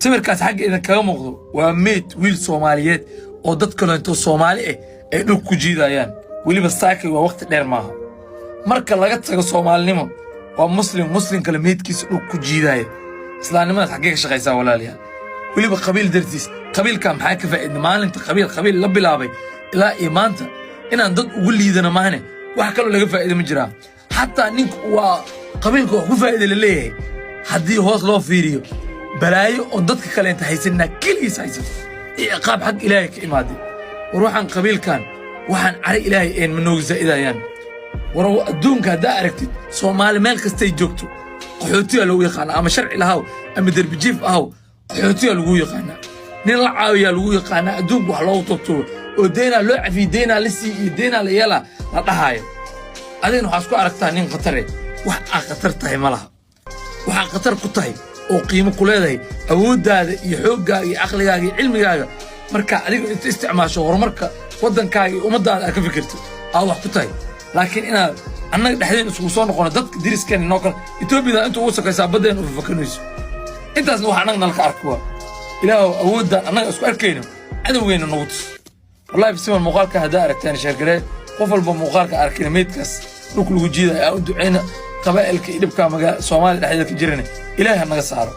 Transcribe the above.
sawirkaas xag idin kaga muuqdo waa meed wiil Soomaaliyeed oo dad kale inta Soomaali ay dhul ku jiidayaan waliba saakay waa waqti dheer maaha marka laga tago Soomaalinimo waa muslim kale meedkiisa dhul ku jiidaya islaamnimada xagee ka shaqeysaa walaaliyaal waliba qabiil dartiis qabiilka maxaa ka faa'iido maalinta qabiil la bilaabay ilaa iimaanta inaan dad ugu liidana maahne wax kale laga faa'iido ma jiraan hatta ninku waa qabiilka wax ku faa'iido leeyahay haddii hoos loo fiiriyo balaayo oo dadka kale inta haysanna kaliis haysan iqaab xaq ilaahay ka imaadey ruuxan qabiilkan waxaan cari ilaahay een manooga zaidayaan war adduunka hada aragtid Soomaali meel kasta ay joogto qaxootiga lagu yaqaan ama sharci lahaw ama darbijiif ahaw qaxootiga lagu yaqaan nin la caawiya lagu yaqaan adduunka wax loogu togto oo deena loo cafi deena la sii deena la yala la dhahayo adina waxa isku aragtaa nin qatare wax qatar tahay malaha waxa qatar ku tahay oo qiimo ku leedahay awoodaada iyo xoogaaga iyo aqligaaga iyo cilmigaaga marka adigu inta isticmaasho horumarka wadankaaga iyo ummadaada ka fikirto wax ku tahay laakiin inaad annaga dhaxdeen isku soo noqono dadka diriskeen noo kale Itoobiya inta uu sakaysa badeen u fakanayso intaasna waxa annaga nalka arkaa ilaahu awooda annaga isku arkayno cadawgeena nagu tus wallahi bisma muuqaalka hada aragtaan sheergare qof walba muuqaalka arkina meedkaas dhulku lagu jiiday u duceena qabaa'ilka idibka maga Soomaali dhaxdeeda ka jirana ilaahay naga saaro